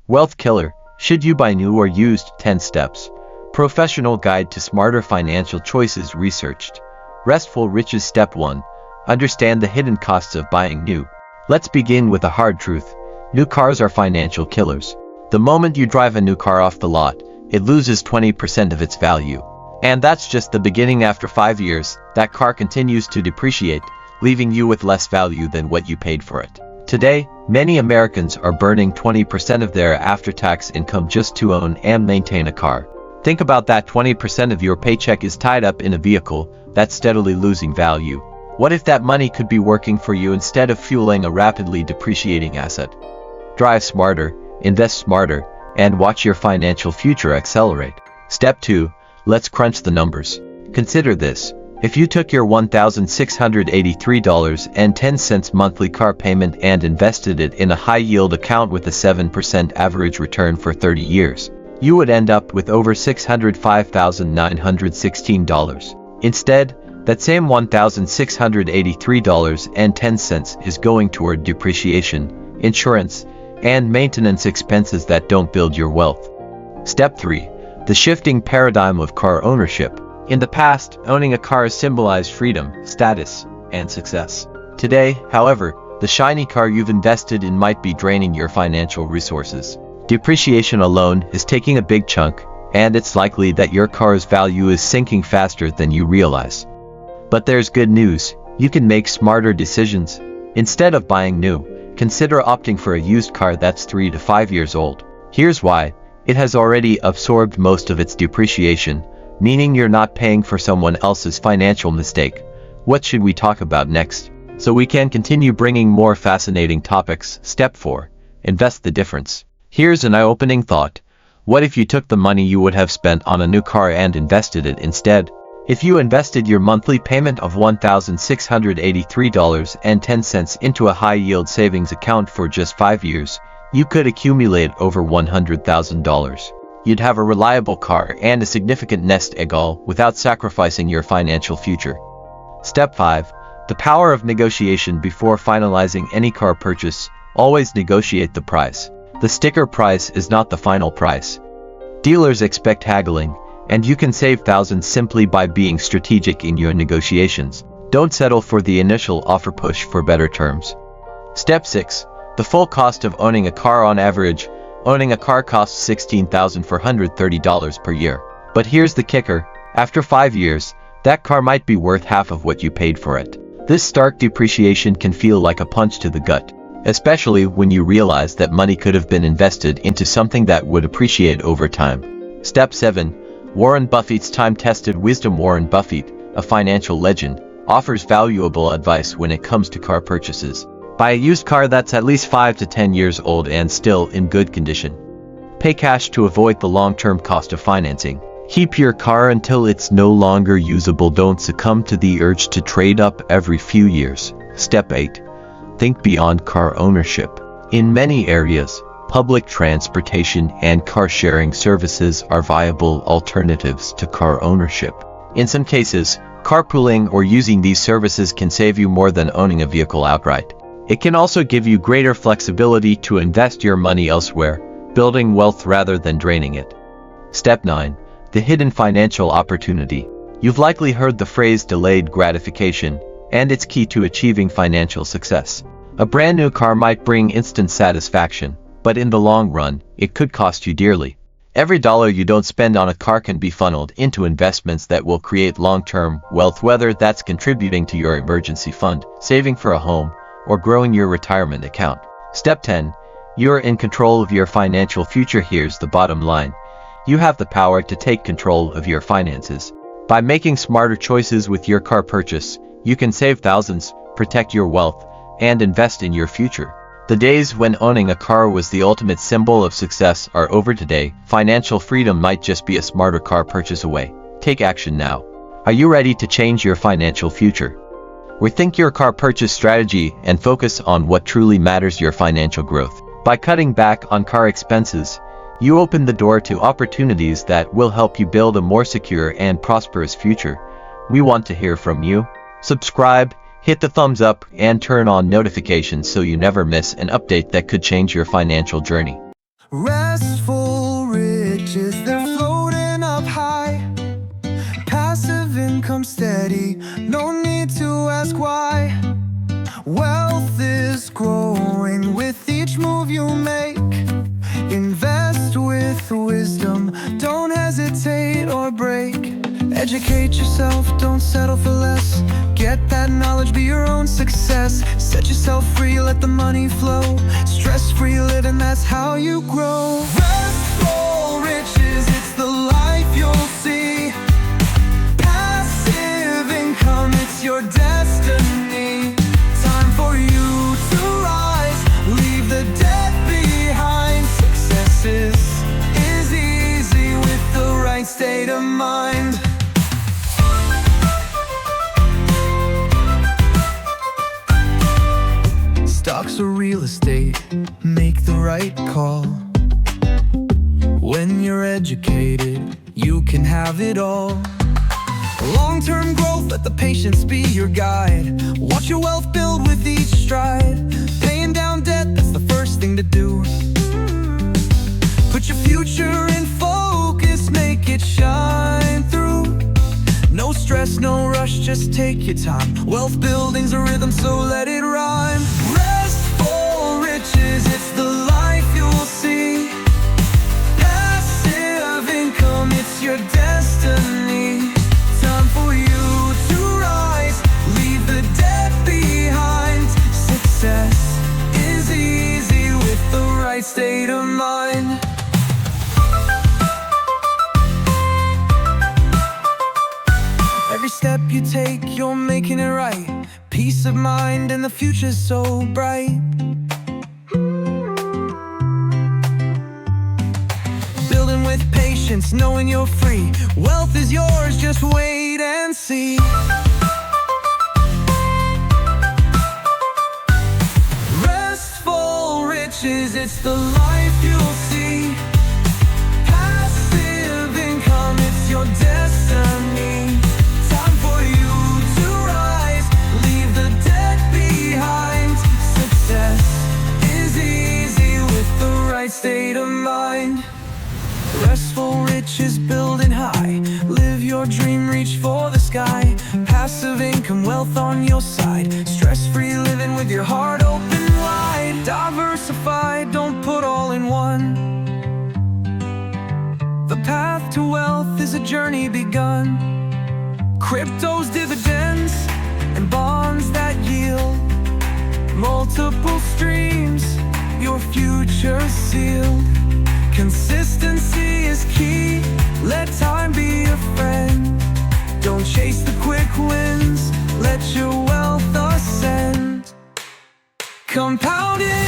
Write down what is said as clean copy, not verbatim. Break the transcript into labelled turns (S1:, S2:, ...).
S1: Wealth Killer, should you buy new or used? 10 steps. Professional guide to smarter financial choices researched. Restful Riches. Step 1. Understand the hidden costs of buying new. Let's begin with a hard truth. New cars are financial killers. The moment you drive a new car off the lot, it loses 20% of its value. And that's just the beginning. After 5 years, that car continues to depreciate, leaving you with less value than what you paid for it. Today, many Americans are burning 20% of their after-tax income just to own and maintain a car. Think about that. 20% of your paycheck is tied up in a vehicle that's steadily losing value. What if that money could be working for you instead of fueling a rapidly depreciating asset? Drive smarter, invest smarter, and watch your financial future accelerate. Step 2. Let's crunch the numbers. Consider this. If you took your $1,683.10 monthly car payment and invested it in a high-yield account with a 7% average return for 30 years, you would end up with over $605,916. Instead, that same $1,683.10 is going toward depreciation, insurance, and maintenance expenses that don't build your wealth. Step 3. The shifting paradigm of car ownership. In the past, owning a car symbolized freedom, status, and success. Today, however, the shiny car you've invested in might be draining your financial resources. Depreciation alone is taking a big chunk, and it's likely that your car's value is sinking faster than you realize. But there's good news. You can make smarter decisions. Instead of buying new, consider opting for a used car that's 3 to 5 years old. Here's why. It has already absorbed most of its depreciation, meaning you're not paying for someone else's financial mistake. What should we talk about next? So we can continue bringing more fascinating topics. Step 4. Invest the difference. Here's an eye-opening thought. What if you took the money you would have spent on a new car and invested it instead? If you invested your monthly payment of $1,683.10 into a high-yield savings account for just 5 years, you could accumulate over $100,000. You'd have a reliable car and a significant nest egg all without sacrificing your financial future. Step 5. The power of negotiation. Before finalizing any car purchase, always negotiate the price. The sticker price is not the final price. Dealers expect haggling, and you can save thousands simply by being strategic in your negotiations. Don't settle for the initial offer. Push for better terms. Step 6. The full cost of owning a car. On average, owning a car costs $16,430 per year. But here's the kicker. After 5 years, that car might be worth half of what you paid for it. This stark depreciation can feel like a punch to the gut, especially when you realize that money could have been invested into something that would appreciate over time. Step 7. Warren Buffett's time-tested wisdom. Warren Buffett, a financial legend, offers valuable advice when it comes to car purchases. Buy a used car that's at least 5 to 10 years old and still in good condition. Pay cash to avoid the long-term cost of financing. Keep your car until it's no longer usable. Don't succumb to the urge to trade up every few years. Step 8. Think beyond car ownership. In many areas, public transportation and car-sharing services are viable alternatives to car ownership. In some cases, carpooling or using these services can save you more than owning a vehicle outright. It can also give you greater flexibility to invest your money elsewhere, building wealth rather than draining it. Step 9. The hidden financial opportunity. You've likely heard the phrase delayed gratification, and it's key to achieving financial success. A brand new car might bring instant satisfaction, but in the long run, it could cost you dearly. Every dollar you don't spend on a car can be funneled into investments that will create long-term wealth, whether that's contributing to your emergency fund, saving for a home, or growing your retirement account. Step 10. You're in control of your financial future. Here's the bottom line. You have the power to take control of your finances. By making smarter choices with your car purchase, you can save thousands, protect your wealth, and invest in your future. The days when owning a car was the ultimate symbol of success are over today. Financial freedom might just be a smarter car purchase away. Take action now. Are you ready to change your financial future? Rethink your car purchase strategy and focus on what truly matters: your financial growth. By cutting back on car expenses, you open the door to opportunities that will help you build a more secure and prosperous future. We want to hear from you. Subscribe, hit the thumbs up, and turn on notifications so you never miss an update that could change your financial journey.
S2: Restful riches, they're floating up high. Passive income steady, no need to ask why. Wealth is growing with each move you make. Invest with wisdom, don't hesitate or break. Educate yourself, don't settle for less. Get that knowledge, be your own success. Set yourself free, let the money flow. Stress-free living, that's how you grow. Restful riches, it's the life you'll see. Passive income, it's your destiny. Time for you to rise, leave the debt behind. Success is easy with the right state of mind. Stocks or real estate, make the right call. When you're educated, you can have it all. Long-term growth, let the patience be your guide. Watch your wealth build with each stride. Paying down debt, that's the first thing to do. Put your future in focus, make it shine through. No stress, no rush, just take your time. Wealth building's a rhythm, so let it rhyme. Restful riches, it's the life you'll see. Passive income, it's your destiny. Time for you to rise, leave the debt behind. Success is easy with the right state of mind. Every step you take, you're making it right. Peace of mind and the future's so bright. Building with patience, knowing you're free. Wealth is yours, just wait and see. Restful riches, it's the life you'll see. Passive income, it's your destiny. Time for you to rise, leave the debt behind. Success is easy with the right state of mind. Restful riches building high, live your dream, reach for the sky. Passive income, wealth on your side. Stress-free living with your heart open wide. Diversify, don't put all in one. The path to wealth is a journey begun. Crypto's dividends and bonds that yield multiple streams, your future sealed. Consistency is key, let time be a friend. Don't chase the quick wins, let your wealth ascend. Compounding